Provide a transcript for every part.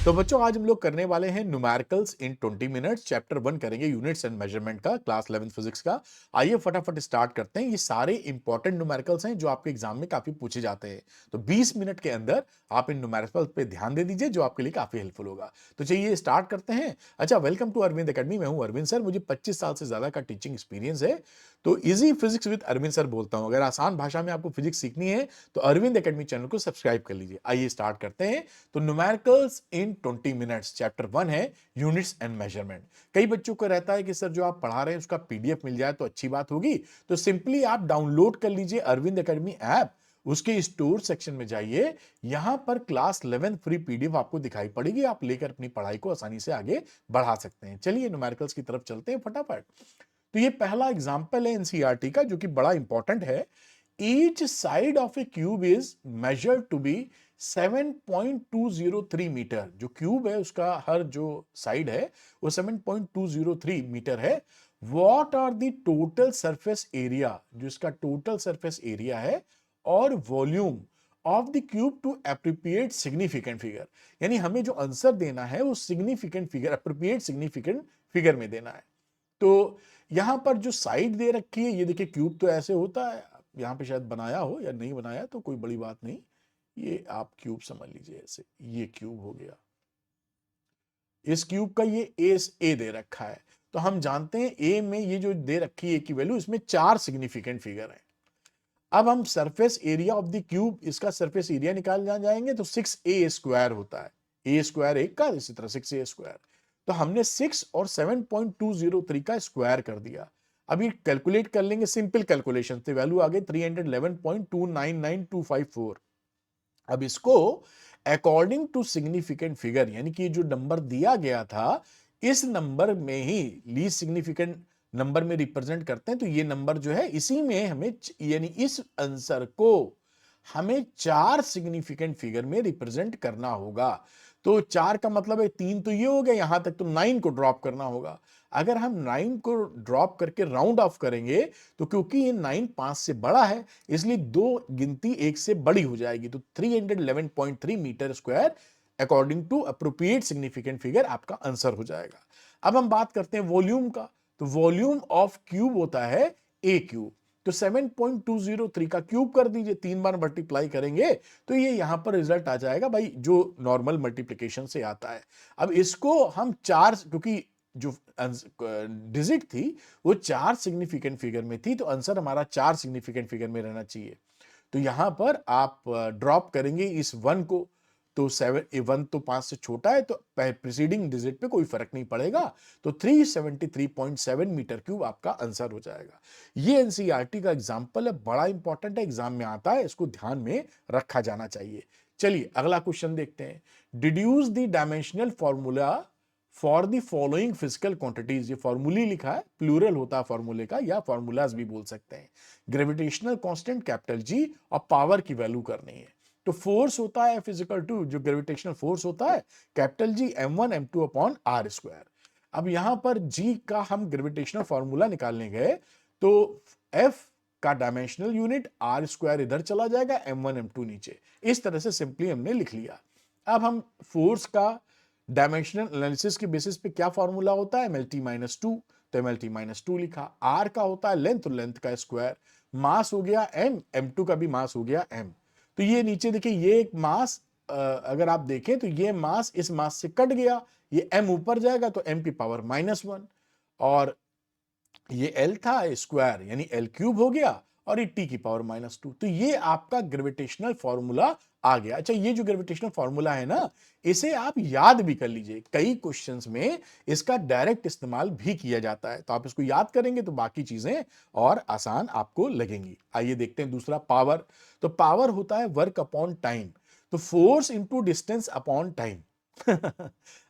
तो बच्चों आज हम लोग करने वाले हैं न्यूमेरिकल्स इन 20 मिनट्स चैप्टर 1 करेंगे यूनिट्स एंड मेजरमेंट का क्लास 11th फिजिक्स का। आइए फटाफट स्टार्ट करते हैं। ये सारे इंपॉर्टेंट न्यूमेरिकल्स हैं जो आपके एग्जाम में काफी पूछे जाते हैं। तो 20 मिनट के अंदर आप इन न्यूमेरिकल्स पे ध्यान दे दीजिए जो आपके लिए काफी हेल्पफुल होगा। तो चलिए स्टार्ट करते हैं। अच्छा, वेलकम टू अरविंद एकेडमी। मैं हूं अरविंद सर, मुझे 25 साल से ज्यादा का टीचिंग एक्सपीरियंस है। तो easy physics with Arvind sir बोलता हूं। अगर आसान भाषा में आपको फिजिक्स सीखनी है तो अरविंद एकेडमी चैनल को सब्सक्राइब कर लीजिए। आइए स्टार्ट करते हैं। तो न्यूमेरिकल्स इन 20 मिनट्स चैप्टर 1 है यूनिट्स एंड मेजरमेंट। कई बच्चों को रहता है कि सर जो आप पढ़ा रहे हैं उसका पीडीएफ मिल जाए तो अच्छी बात होगी। तो सिंपली आप डाउनलोड कर लीजिए अरविंद एकेडमी ऐप, उसके स्टोर सेक्शन में जाइए। यहां पर क्लास 11 फ्री पीडीएफ आपको दिखाई पड़ेगी। आप लेकर अपनी पढ़ाई को आसानी से आगे बढ़ा सकते हैं। चलिए न्यूमेरिकल्स की तरफ चलते हैं फटाफट। तो ये पहला एग्जांपल है एनसीईआरटी का जो कि बड़ा इंपॉर्टेंट है। Each side of a cube is measured to be 7.203 metre. जो क्यूब है उसका हर जो साइड है वो 7.203 मीटर है। What are the total surface area, जो इसका टोटल सरफेस एरिया है, और volume of the cube to appropriate significant figure. यानी हमें जो आंसर देना है वो significant figure, appropriate significant figure में देना है। तो यहां पर जो साइड दे रखी है, ये देखिए क्यूब तो ऐसे होता है। यहां पे शायद बनाया हो या नहीं बनाया तो कोई बड़ी बात नहीं। ये आप क्यूब समझ लीजिए, ऐसे ये क्यूब हो गया। इस क्यूब का ये ए दे रखा है। तो हम जानते हैं ए में ये जो दे रखी है की वैल्यू, इसमें 4 सिग्निफिकेंट फिगर है। अब हम surface area of the cube, इसका सरफेस एरिया निकाल जाएंगे तो 6a² होता है। a² एक का, इसी तरह 6a²। तो हमने 6 और 7.203 का स्क्वायर कर दिया। अभी कैलकुलेट कर लेंगे, सिंपल कैलकुलेशन से वैल्यू आ गई 311.299254। अब इसको अकॉर्डिंग टू सिग्निफिकेंट फिगर, यानी कि जो नंबर दिया गया था इस नंबर में ही लीस्ट सिग्निफिकेंट नंबर में रिप्रेजेंट करते हैं। तो ये नंबर जो है इसी में हमें, यानी इस आंसर को हमें 4 सिग्निफिकेंट फिगर में रिप्रेजेंट करना होगा। तो 4 का मतलब है 3 तो ये हो गया, यहां तक तो 9 को ड्रॉप करना होगा। अगर हम 9 को ड्रॉप करके राउंड ऑफ करेंगे तो क्योंकि ये 9 5 से बड़ा है इसलिए दो गिनती एक से बड़ी हो जाएगी। तो 311.3 metre square according to appropriate significant figure आपका आंसर हो जाएगा। अब हम बात करते हैं वॉल्यूम का। तो वॉल्यूम ऑफ क्यूब होता है ए क्यूब। तो 7.203 का क्यूब कर दीजिए, 3 बार मल्टीप्लाई करेंगे तो ये यहां पर रिजल्ट आ जाएगा भाई, जो नॉर्मल मल्टीप्लिकेशन से आता है। अब इसको हम 4, क्योंकि जो डिजिट थी वो 4 सिग्निफिकेंट फिगर में थी तो आंसर हमारा 4 सिग्निफिकेंट फिगर में रहना चाहिए। तो यहां पर आप ड्रॉप करेंगे इस 1 को। तो 1 तो 5 से छोटा है तो प्रीसीडिंग डिजिट पे कोई फर्क नहीं पड़ेगा। तो 373.7 मीटर क्यूब आपका आंसर हो जाएगा। ये एनसीईआरटी का एग्जांपल है, बड़ा इंपॉर्टेंट है, एग्जाम में आता है, इसको ध्यान में रखा जाना चाहिए। चलिए अगला क्वेश्चन देखते हैं। Deduce the dimensional formula for the following physical quantities. ये फॉर्मूली लिखा है, प्लूरल होता है फॉर्मूले का, या फॉर्मूलाज भी बोल सकते हैं। ग्रेविटेशनल कांस्टेंट कैपिटल जी और पावर की वैल्यू करनी है। तो फोर्स होता है फिजिकल टू, जो ग्रेविटेशनल फोर्स होता है capital G m1 m2 upon R square. अब यहां पर जी का हम ग्रेविटेशनल फॉर्मूला निकालने गए तो एफ का डायमेंशनल यूनिट आर स्क्वायर इधर चला जाएगा, m1 m2 नीचे। इस तरह से सिंपली हमने लिख लिया। अब हम फोर्स का डायमेंशनल एनालिसिस के बेसिस पे क्या फॉर्मूला होता है, MLT-2। तो MLT-2 लिखा। आर का होता है लेंथ, लेंथ का स्क्वायर। मास हो गया m, m2 का भी मास हो गया m। तो ये नीचे देखिए, ये एक मास, अगर आप देखें तो ये मास इस मास से कट गया, ये m ऊपर जाएगा तो m की पावर -1, और ये L था स्क्वायर यानी L क्यूब हो गया, और ये T की पावर -2। तो ये आपका ग्रेविटेशनल फॉर्मूला आ गया। अच्छा, ये जो ग्रेविटेशनल फॉर्मूला है ना, इसे आप याद भी कर लीजिए, कई क्वेश्चंस में इसका डायरेक्ट इस्तेमाल भी किया जाता है। तो आप इसको याद करेंगे तो बाकी चीजें और आसान आपको लगेंगी। आइए देखते हैं दूसरा, पावर। तो पावर होता है वर्क अपॉन टाइम। तो force into distance upon time.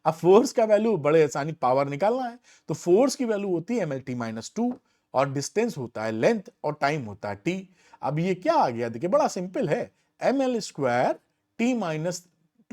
अब फोर्स का वैल्यू बड़े आसानी पावर निकालना है। तो फोर्स की वैल्यू होती है MLT-2, और डिस्टेंस होता है लेंथ, और टाइम होता है T। अब ये क्या आ गया, देखिए बड़ा सिंपल है, ML स्क्वायर T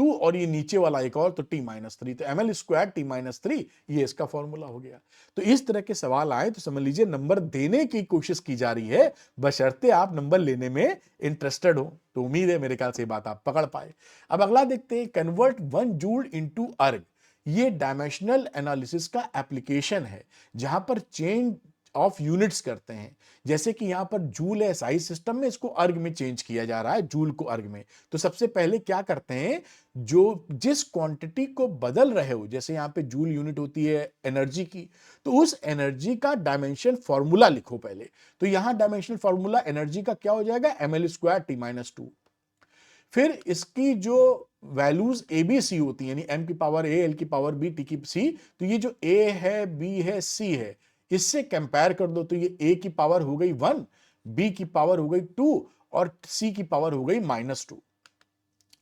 2 और ये नीचे वाला एक और तो t-3, तो ml स्क्वायर t-3, ये इसका फॉर्मूला हो गया। तो इस तरह के सवाल आए तो समझ लीजिए नंबर देने की कोशिश की जा रही है, बशर्ते आप नंबर लेने में इंटरेस्टेड हो। तो उम्मीद है मेरे ख्याल से बात आप पकड़ पाए। अब अगला देखते हैं, कन्वर्ट 1 जूल इनटू अर्ग। ये डायमेंशनल एनालिसिस का एप्लीकेशन है जहां पर चेंज ऑफ यूनिट्स करते हैं। जैसे कि यहां पर जूल है साइज सिस्टम में, इसको अर्ग में चेंज किया जा रहा है, जूल को अर्ग में। तो सबसे पहले क्या करते हैं, जो जिस क्वांटिटी को बदल रहे हो, जैसे यहां पे जूल यूनिट होती है एनर्जी की, तो उस एनर्जी का डायमेंशन फॉर्मूला लिखो पहले। तो यहां डायमेंशनल फॉर्मूला एनर्जी का क्या हो जाएगा, ml स्क्वायर t-2। फिर इसकी जो वैल्यूज ए बी सी होती है, यानी m की पावर a, l की पावर b, t की c, तो ये जो a है, b है, c है, इससे कंपेयर कर दो। तो ये a की पावर हो गई 1, b की पावर हो गई 2 और c की पावर हो गई -2।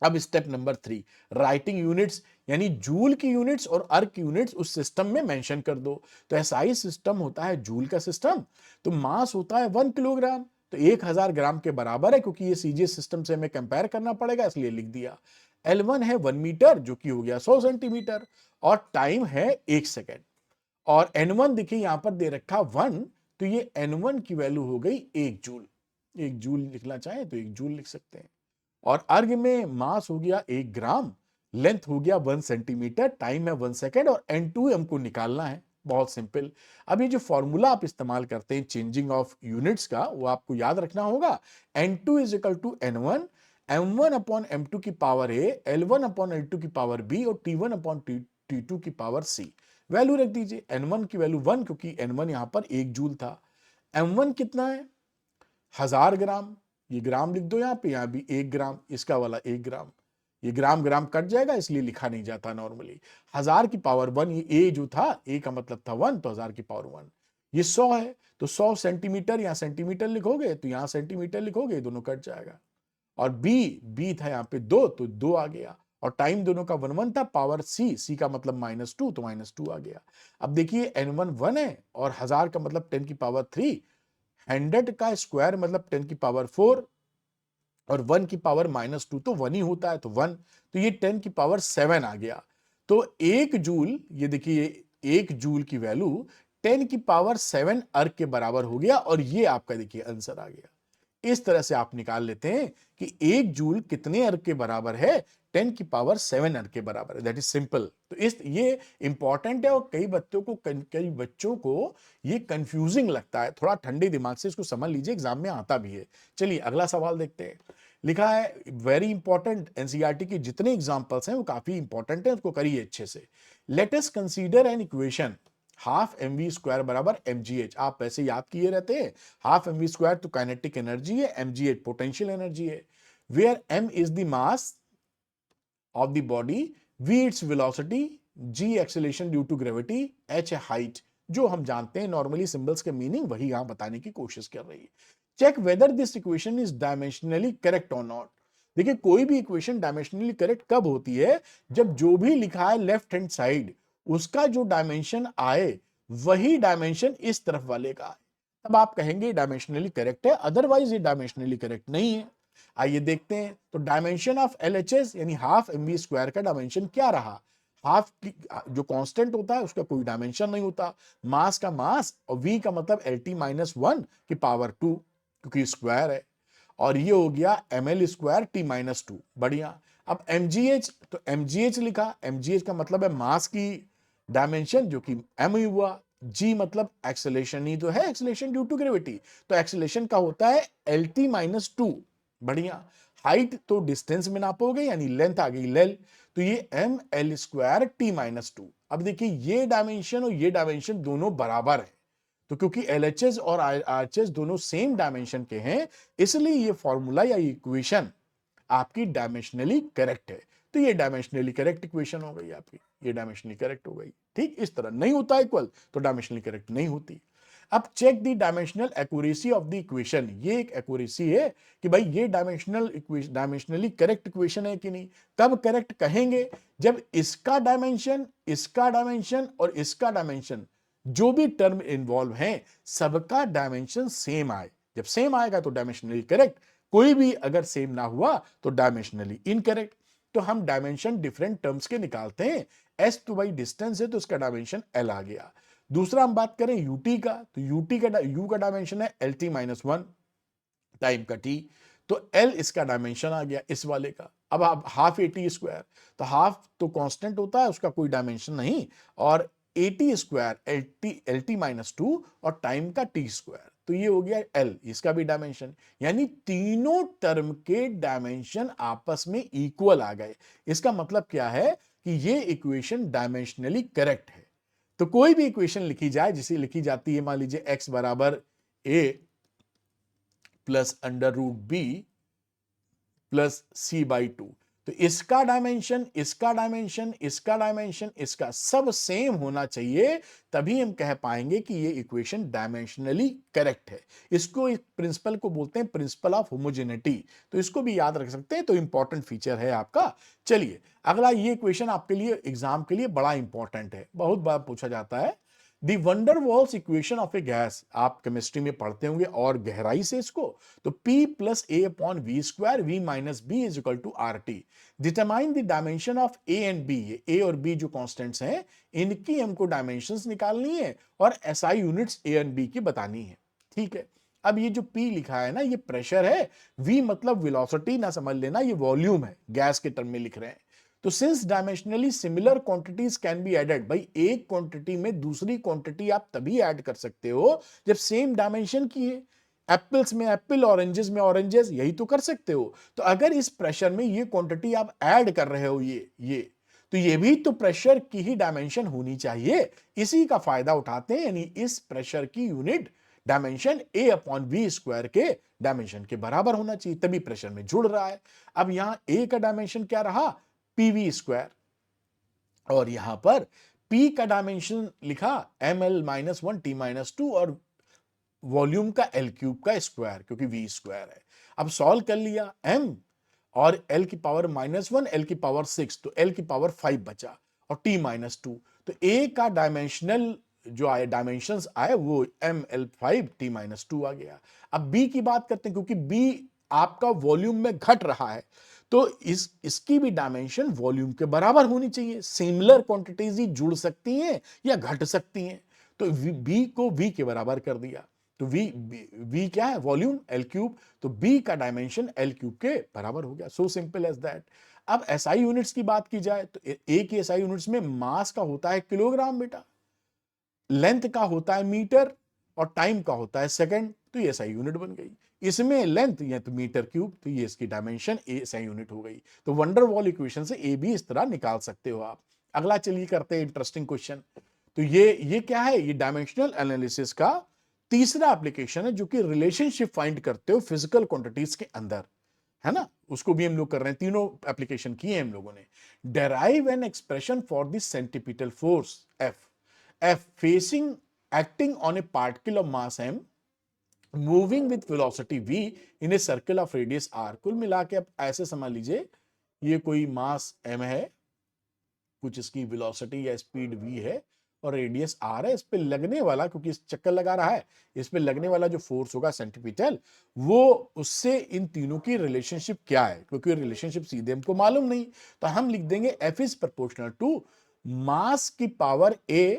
अब स्टेप नंबर 3, राइटिंग यूनिट्स, यानी जूल की यूनिट्स और अर्ग की यूनिट्स उस सिस्टम में मेंशन कर दो। तो एसआई सिस्टम होता है जूल का सिस्टम, तो मास होता है 1 किलोग्राम, तो 1000 ग्राम के बराबर है, क्योंकि ये सीजीएस सिस्टम से हमें कंपेयर करना पड़ेगा इसलिए लिख दिया। L1 है 1 मीटर, जो कि हो गया 100 सेंटीमीटर, और टाइम है 1 सेकेंड। और N1 देखिए यहां पर दे रखा 1, तो ये N1 की वैल्यू हो गई 1 जूल। 1 जूल लिखना चाहे तो 1 जूल लिख सकते हैं। और अर्ग में मास हो गया 1 ग्राम, लेंथ हो गया 1 सेंटीमीटर, टाइम है 1 सेकेंड, और N2 हमको निकालना है। बहुत सिंपल। अब ये जो फॉर्मूला आप इस्तेमाल करते हैं चेंजिंग ऑफ यूनिट्स का, वो आपको याद रखना होगा। N2 is equal to N1, M1 upon M2 की power A, L1 upon L2 की पावर B और T1 अपॉन T2 की पावर C। वैल्यू रख दीजिए। N1 की वैल्यू 1, क्योंकि N1 यहां पर 1 जूल था। M1 कितना है, 1000 ग्राम, ये ग्राम लिख दो, यहां पे यहां भी 1 ग्राम, इसका वाला 1 ग्राम, ये ग्राम ग्राम कट जाएगा इसलिए लिखा नहीं जाता नॉर्मली। 1000 की पावर 1, ये ए जो था, ए का मतलब था 1, तो 1000 की पावर 1। ये 100 है, तो 100 सेंटीमीटर, यहां सेंटीमीटर लिखोगे तो यहां सेंटीमीटर लिखोगे, दोनों कट जाएगा। और बी था यहां पे 2, तो 2 आ गया। और टाइम दोनों का 1 था, पावर सी का मतलब -2, तो -2 आ गया। अब देखिए N1 1 है और 1000 का मतलब 10 की पावर 3, 100 का स्क्वायर मतलब 10 की पावर 4, और 1 की पावर -2 तो 1 ही होता है, तो 1, तो ये 10 की पावर 7 आ गया। तो 1 जूल, ये देखिए 1 जूल की वैल्यू 10 की पावर 7 अर्ग के बराबर हो गया, और ये आपका देखिए आंसर आ गया। इस तरह से आप निकाल लेते हैं कि 1 जूल कितने अर्ग के बराबर है, 10 की पावर 7 अर्ग के बराबर है। That is simple. तो ये इंपॉर्टेंट है, और कई बच्चों को ये कंफ्यूजिंग लगता है। थोड़ा ठंडे दिमाग से इसको समझ लीजिए, एग्जाम में आता भी है। चलिए अगला सवाल देखते हैं। लिखा है वेरी इंपॉर्टेंट, एनसीईआरटी की जितने एग्जांपल्स हैं वो काफी इंपॉर्टेंट है, उसको करिए अच्छे से। Let us consider an equation, half mv square बराबर mgh। आप वैसे याद किए रहते हैं, हाफ mv स्क्वायर तो काइनेटिक एनर्जी है, mgh पोटेंशियल एनर्जी है। Where m is the mass of the body, v its velocity, g acceleration due to gravity, h है हाइट। जो हम जानते हैं नॉर्मली सिंबल्स के मीनिंग, वही यहां बताने की कोशिश कर रही है। Check whether this equation is dimensionally correct और नॉट। देखिए कोई भी इक्वेशन डायमेंशनली करेक्ट कब होती है, जब जो भी लिखा है लेफ्ट हैंड साइड, उसका जो डायमेंशन आए वही डायमेंशन इस तरफ वाले का आए, तब आप कहेंगे डायमेंशनली करेक्ट है, अदरवाइज ये डायमेंशनली करेक्ट नहीं है। आइए देखते हैं। तो डायमेंशन ऑफ LHS यानी हाफ mv स्क्वायर का डायमेंशन क्या रहा। हाफ की जो कांस्टेंट होता है उसका कोई डायमेंशन नहीं होता, मास का मास, और v का मतलब LT-1 की पावर 2, क्योंकि स्क्वायर है। और ये हो गया ml स्क्वायर t-2। बढ़िया। अब mgh, तो mgh लिखा, mgh का मतलब है मास की डायमेंशन, जो कि m हुआ। g मतलब एक्सेलेरेशन ही तो है, एक्सेलेरेशन ड्यू टू ग्रेविटी, तो एक्सेलेरेशन का होता है LT-2। बढ़िया। हाइट तो डिस्टेंस में नापोगे, यानी लेंथ आ गई लेल, तो ये ml स्क्वायर t-2। अब देखिए ये डायमेंशन और ये डायमेंशन दोनों बराबर है, तो क्योंकि LHS और RHS दोनों सेम डायमेंशन के हैं, इसलिए ये फॉर्मूला या इक्वेशन आपकी डायमेंशनली करेक्ट है। तो ये डायमेंशनली करेक्ट इक्वेशन हो गई आपकी, ये डायमेंशनली करेक्ट हो गई। ठीक इस तरह नहीं होता इक्वल, तो डायमेंशनली करेक्ट नहीं होती। अब check the dimensional accuracy of the equation. ये एक एक्यूरेसी है कि भाई ये डायमेंशनली करेक्ट इक्वेशन है कि नहीं। कब करेक्ट कहेंगे, जब इसका डायमेंशन, इसका डायमेंशन और इसका डायमेंशन, जो भी टर्म इन्वॉल्व हैं, सबका डायमेंशन सेम आए। जब सेम आएगा तो डायमेंशनली करेक्ट, कोई भी अगर सेम ना हुआ तो डायमेंशनली इनकरेक्ट। तो हम डायमेंशन डिफरेंट टर्म्स के निकालते हैं। एस तो भाई डिस्टेंस है, तो इसका डायमेंशन एल आ गया। दूसरा हम बात करें यूटी का, तो यूटी का यू का डायमेंशन है L T minus one time का टी, तो एल इसका डायमेंशन आ गया इस वाले का। अब आप हाफ ए टी स्क्वायर, तो हाफ तो कांस्टेंट होता है, उसका कोई डायमेंशन नहीं, और A T square L T minus two और टाइम का टी स्क्वायर, तो ये हो गया एल, इसका भी डायमेंशन। यानी तीनों टर्म के डायमेंशन आपस में इक्वल आ गए। इसका मतलब क्या है कि ये इक्वेशन डायमेंशनली करेक्ट है। तो कोई भी इक्वेशन लिखी जाए, जिसे लिखी जाती है मान लीजिए x बराबर a plus under root B plus C by two, तो इसका डायमेंशन, इसका डायमेंशन, इसका डायमेंशन, इसका सब सेम होना चाहिए, तभी हम कह पाएंगे कि ये इक्वेशन डायमेंशनली करेक्ट है। इसको, इस प्रिंसिपल को बोलते हैं प्रिंसिपल ऑफ होमोजेनिटी, तो इसको भी याद रख सकते हैं, तो इंपॉर्टेंट फीचर है आपका। चलिए अगला, ये इक्वेशन आपके लिए एग्जाम के लिए बड़ा इंपॉर्टेंट है, बहुत बार पूछा जाता है। The Van der Waals equation of a gas, आप केमिस्ट्री में पढ़ते होंगे और गहराई से इसको, तो P plus A upon V square V minus B is equal to R T. Determine the dimension of A and B, ये ए और बी जो कांस्टेंट्स हैं, इनकी हमको डायमेंशंस निकालनी है और SI units A and B की बतानी है। ठीक है, अब ये जो P लिखा है ना, ये प्रेशर है, V मतलब वेलोसिटी ना समझ लेना, ये वॉल्यूम है, गैस के टर्म में लिख रहे हैं। तो since dimensionally similar quantities can be added, भाई एक क्वांटिटी में दूसरी क्वांटिटी आप तभी ऐड कर सकते हो जब सेम डायमेंशन की है। एप्पल्स में एप्पल, ऑरेंजेस में ऑरेंजेस, यही तो कर सकते हो। तो अगर इस प्रेशर में ये क्वांटिटी आप ऐड कर रहे हो, ये तो ये भी तो प्रेशर की ही डायमेंशन होनी चाहिए। इसी का फायदा उठाते हैं, यानी इस प्रेशर की unit dimension A upon V square के डायमेंशन के बराबर होना चाहिए, तभी प्रेशर में जुड़ रहा है। अब यहां ए का डायमेंशन क्या रहा, पीवी स्क्वायर, और यहां पर P का डायमेंशन लिखा M L minus one T minus two, और वॉल्यूम का एल क्यूब का स्क्वायर, क्योंकि वी स्क्वायर है। अब सॉल्व कर लिया, m और l की पावर माइनस वन, एल की पावर सिक्स, तो l की पावर फाइव बचा, और t माइनस टू, तो a का डायमेंशनल जो आए, डायमेंशंस आए, वो m l five t minus two आ गया। अब b की बात करते हैं, क्योंकि b आपका वॉल्यूम में घट रहा है, तो इसकी भी डायमेंशन वॉल्यूम के बराबर होनी चाहिए। सिमिलर क्वांटिटीज ही जुड़ सकती हैं या घट सकती हैं, तो b को v के बराबर कर दिया, तो v क्या है, वॉल्यूम, एल क्यूब, तो b का डायमेंशन एल क्यूब के बराबर हो गया। So simple as that. अब एसआई यूनिट्स की बात की जाए, तो ए की एसआई यूनिट्स में मास का होता है किलोग्राम बेटा, लेंथ का होता है मीटर, और टाइम का होता है सेकंड, तो ये एसआई यूनिट बन गई। इसमें लेंथ या तो मीटर क्यूब, तो ये इसकी डायमेंशन ए एसआई यूनिट हो गई। तो वंडर वॉल इक्वेशन से ए भी इस तरह निकाल सकते हो आप। अगला चलिए करते हैं इंटरेस्टिंग क्वेश्चन। तो ये क्या है, ये डायमेंशनल एनालिसिस का तीसरा एप्लीकेशन है, जो कि रिलेशनशिप फाइंड करते हो फिजिकल क्वांटिटीज के अंदर, है ना, उसको भी हम लोग कर रहे हैं। तीनों एप्लीकेशन किए हैं हम लोगों ने। Derive an expression for the centripetal force F facing acting on a particle of mass m moving with velocity v in a circle of radius r। कुल मिला के आप ऐसे समझ लीजिए, ये कोई मास m है, कुछ इसकी वेलोसिटी या स्पीड v है, और रेडियस r है। इस पे लगने वाला, क्योंकि इस चक्कर लगा रहा है, इस पे लगने वाला जो फोर्स होगा सेंटीपिटल, वो उससे इन तीनों की रिलेशनशिप क्या है, क्योंकि रिलेशनशिप सीधे हमको मालूम नहीं, तो हम लिख देंगे F इज प्रोपोर्शनल टू मास की पावर a,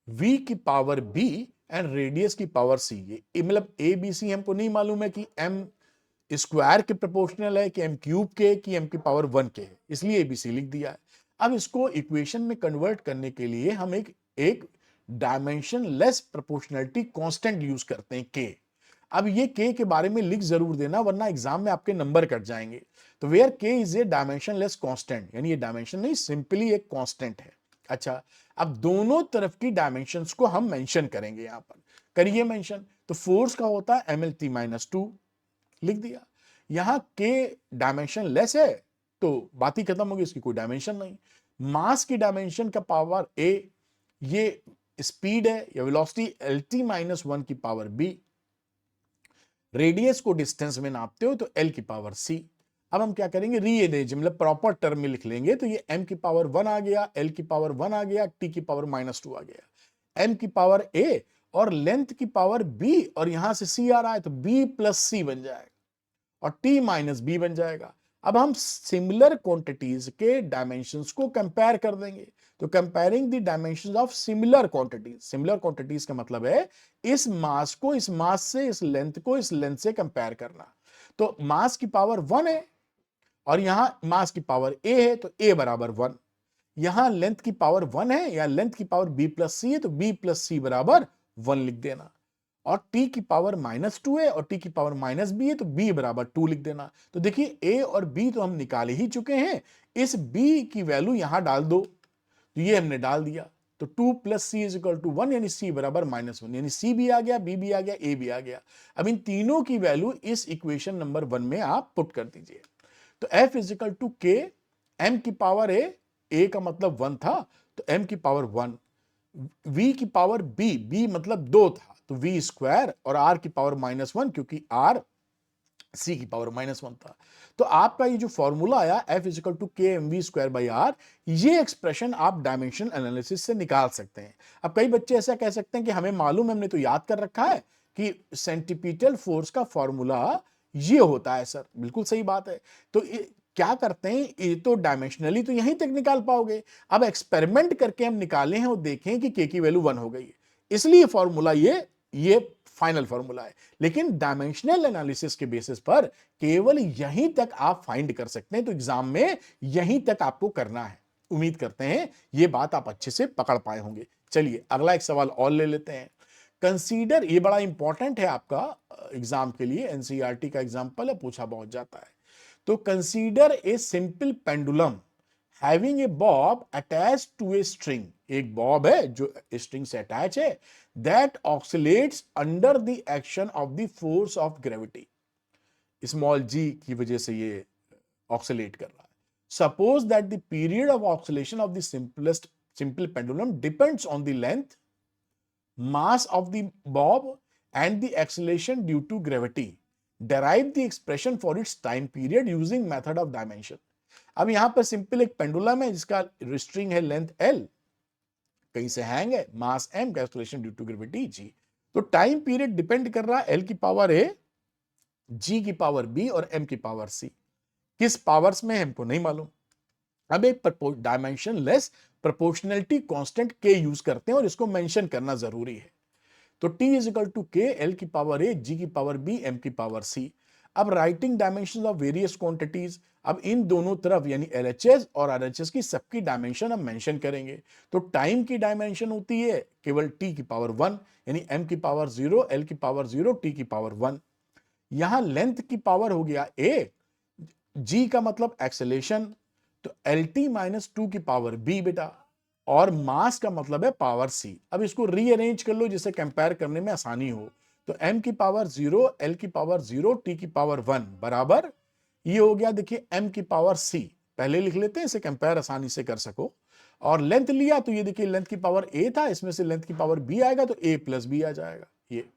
v की पावर b एंड रेडियस की पावर c। ये मतलब a b c हमको नहीं मालूम है कि m स्क्वायर के प्रोपोर्शनल है कि m क्यूब के, कि m की पावर 1 के है, इसलिए a b c लिख दिया है। अब इसको इक्वेशन में कन्वर्ट करने के लिए हम एक dimension less proportionality constant use करते हैं, k। अब ये k के बारे में लिख जरूर देना, वरना एग्जाम में आपके नंबर कट जाएंगे। तो where k is a dimensionless constant, यानी ये डायमेंशन नहीं, सिंपली एक कांस्टेंट है। अच्छा, अब दोनों तरफ की डायमेंशंस को हम मेंशन करेंगे, यहां पर करिए मेंशन। तो फोर्स का होता है M L T minus two, लिख दिया। यहां के डायमेंशन लेस है, तो बात ही खत्म होगी, इसकी कोई डायमेंशन नहीं। मास की डायमेंशन का पावर ए, ये स्पीड है या velocity, L T minus one की पावर बी, रेडियस को डिस्टेंस में नापते हो तो एल की पावर सी। अब हम क्या करेंगे, रीअरेंज, मतलब प्रॉपर टर्म में लिख लेंगे, तो ये m की पावर 1 आ गया, l की पावर 1 आ गया, t की पावर माइनस 2 आ गया, m की पावर a और लेंथ की पावर b, और यहां से c आ रहा है, तो b प्लस c बन जाएगा, और t माइनस b बन जाएगा। अब हम सिमिलर क्वांटिटीज के डायमेंशंस को कंपेयर कर देंगे। तो comparing the dimensions of similar quantities का मतलब है इस मास को इस मास से, इस लेंथ को इस लेंथ से कंपेयर करना। तो मास की पावर 1 है और यहां मास की पावर a है, तो a बराबर 1। यहां लेंथ की पावर 1 है या लेंथ की पावर b प्लस सी है, तो b प्लस सी बराबर 1 लिख देना। और t की पावर -2 है और t की पावर -b है, तो b बराबर 2 लिख देना। तो देखिए a और b तो हम निकाल ही चुके हैं, इस b की वैल्यू यहां डाल दो, तो ये हमने डाल दिया। तो 2 plus C is equal to 1, यानी c बराबर -1, यानी c भी आ गया, b भी आ गया, a भी आ गया। अब इन तीनों की वैल्यू इस इक्वेशन नंबर 1 में आप पुट कर दीजिए। तो f is equal to k, m की पावर a का मतलब 1 था, तो m की पावर 1, v की पावर b मतलब 2 था, तो v स्क्वायर, और r की पावर -1 क्योंकि r c की पावर -1 था। तो आपका ये जो फॉर्मूला आया f is equal to K M V square by R, ये एक्सप्रेशन आप डायमेंशन एनालिसिस से निकाल सकते हैं। अब कई बच्चे ऐसा कह सकते हैं कि हमें मालूम है, हमने तो याद कर रखा है कि सेंटीपिटल फोर्स का फॉर्मूला ये होता है सर। बिल्कुल सही बात है। तो क्या करते हैं, ये तो डायमेंशनली तो यहीं तक निकाल पाओगे, अब एक्सपेरिमेंट करके हम निकाले हैं और देखें कि के की वैल्यू 1 हो गई है, इसलिए फॉर्मूला ये फाइनल फॉर्मूला है। लेकिन डायमेंशनल एनालिसिस के बेसिस पर केवल यहीं तक आप फाइंड कर सकते हैं, तो एग्जाम में यहीं तक आपको करना है। उम्मीद करते हैं ये बात आप अच्छे से पकड़ पाए होंगे। चलिए अगला एक सवाल और ले लेते हैं। कंसीडर, ये बड़ा इंपॉर्टेंट है आपका एग्जाम के लिए, एनसीईआरटी का एग्जाम्पल है, पूछा बहुत जाता है। तो consider a simple pendulum having a bob attach to a string, एक बॉब है जो स्ट्रिंग से अटैच है, that oscillates under the action of the force of gravity, small G की वजह से ये ऑक्सिलेट कर रहा है। Suppose that the period of oscillation of the simple pendulum depends on the length, mass of the bob and the acceleration due to gravity. Derive the expression for its time period using method of dimension. अब यहां पर simple एक pendulum है जिसका string है length l, कहीं से hang है, mass m, acceleration due to gravity g। तो टाइम पीरियड डिपेंड कर रहा है l की पावर a, g की पावर b और m की पावर c। किस पावर्स में हमको नहीं मालूम। अब एक dimensionless proportionality constant k use करते हैं और इसको मेंशन करना जरूरी है। तो t is equal to k, l की पावर a, g की पावर b, m की पावर c। अब writing dimension of various quantities, अब इन दोनों तरफ यानी LHS और RHS की सबकी डायमेंशन हम मेंशन करेंगे। तो टाइम की डायमेंशन होती है केवल t की पावर 1, यानी m की पावर 0, l की पावर 0, t की पावर 1। यहां लेंथ की पावर हो गया a, g का मतलब एक्सेलेरेशन, तो LT माइनस 2 की पावर b बेटा, और मास का मतलब है पावर c। अब इसको रीअरेंज कर लो जिससे कंपेयर करने में आसानी हो। तो m की पावर 0, l की पावर 0, t की पावर 1 बराबर, ये हो गया देखिए m की पावर c। पहले लिख लेते हैं इसे कंपेयर आसानी से कर सको। और लेंथ लिया तो ये देखिए लेंथ की पावर a था, इसमें से लेंथ की पावर b आएगा तो a प्लस b आ जाएगा ये।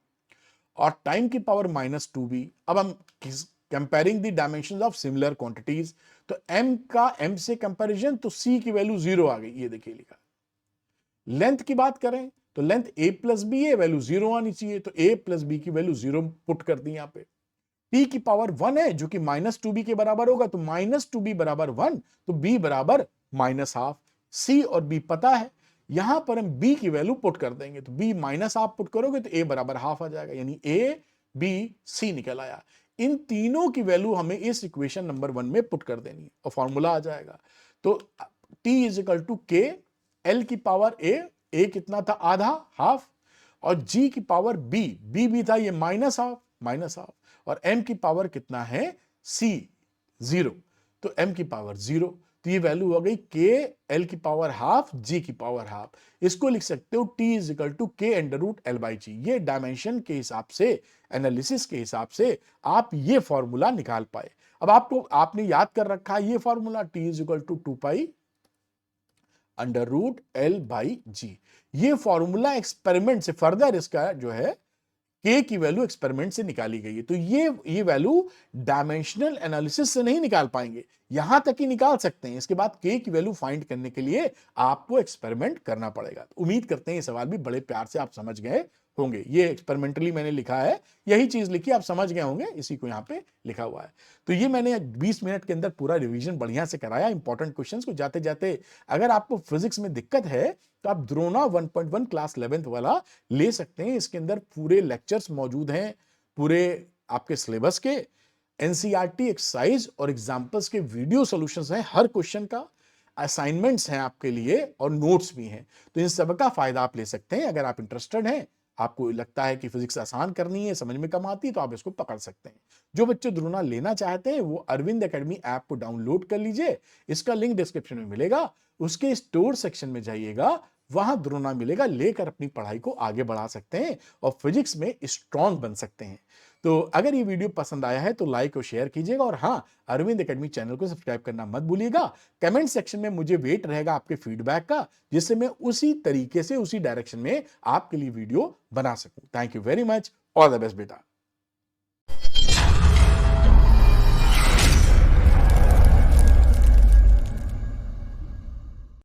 और टाइम की पावर -2b। अब हम comparing the dimensions of similar quantities, तो m का m से कंपैरिजन, तो c की वैल्यू 0 आ गई, ये देखिए लिखा। लेंथ की बात करें तो लेंथ a प्लस बी है, वैल्यू 0 आनी चाहिए, तो a प्लस बी की वैल्यू 0 पुट कर दी यहां पे। t की पावर 1 है जो कि -2b के बराबर होगा, तो -2b बराबर 1, तो b बराबर -हाफ। c और b पता है, यहां पर हम b की वैल्यू पुट कर देंगे, तो b -हाफ पुट करोगे तो a बराबर हाफ आ जाएगा, यानी a b c निकल आया। इन तीनों की वैल्यू हमें इस इक्वेशन नंबर 1 में पुट कर देनी है और फॉर्मूला आ जाएगा। तो t is equal to k, l की पावर a कितना था, आधा, हाफ, और g की पावर b भी था ये हाफ, और m की पावर कितना है, c 0, तो m की पावर 0, तो ये वैल्यू हो गई k, l की पावर हाफ, g की पावर हाफ। इसको लिख सकते हो t is equal to k under root l by G. ये डायमेंशन के हिसाब से, एनालिसिस के हिसाब से आप ये फॉर्मूला निकाल पाए। अब आपने याद कर रखा है ये formula, t is equal to 2 pi under root l by G. ये फॉर्मूला एक्सपेरिमेंट से फर्दर इसका जो है k की वैल्यू एक्सपेरिमेंट से निकाली गई है। तो ये वैल्यू डायमेंशनल एनालिसिस से नहीं निकाल पाएंगे, यहां तक ही निकाल सकते हैं, इसके बाद k की वैल्यू फाइंड करने के लिए आपको एक्सपेरिमेंट करना पड़ेगा। उम्मीद करते हैं ये सवाल भी बड़े प्यार से आप समझ गए होंगे। ये एक्सपेरिमेंटली मैंने लिखा है, यही चीज लिखी, आप समझ गए होंगे, इसी को यहाँ पे लिखा हुआ है। तो ये मैंने 20 मिनट के अंदर पूरा रिवीजन बढ़िया से कराया इंपॉर्टेंट क्वेश्चंस को। जाते जाते अगर आपको फिजिक्स में दिक्कत है तो आप द्रोणा 1.1 क्लास 11th वाला ले सकते हैं। इसके अंदर पूरे लेक्चर्स मौजूद हैं, पूरे आपके सिलेबस के, एनसीईआरटी एक्सरसाइज और एग्जाम्पल्स के वीडियो सॉल्यूशंस हैं, हर क्वेश्चन का असाइनमेंट्स हैं आपके लिए और नोट्स भी हैं। तो इन सब का फायदा आप ले सकते हैं। अगर आप इंटरेस्टेड हैं, आपको लगता है कि फिजिक्स आसान करनी है, समझ में कम आती है, तो आप इसको पकड़ सकते हैं। जो बच्चे द्रोणा लेना चाहते हैं वो अरविंद एकेडमी ऐप को डाउनलोड कर लीजिए, इसका लिंक डिस्क्रिप्शन में मिलेगा। उसके स्टोर सेक्शन में जाइएगा, वहां द्रोणा मिलेगा, लेकर अपनी पढ़ाई को आगे बढ़ा सकते हैं और फिजिक्स में स्ट्रांग बन सकते हैं। तो अगर ये वीडियो पसंद आया है तो लाइक और शेयर कीजिएगा, और हाँ, अरविंद एकेडमी चैनल को सब्सक्राइब करना मत भूलिएगा। कमेंट सेक्शन में मुझे वेट रहेगा आपके फीडबैक का, जिससे मैं उसी तरीके से, उसी डायरेक्शन में आपके लिए वीडियो बना सकूं। Thank you very much, all the best बेटा।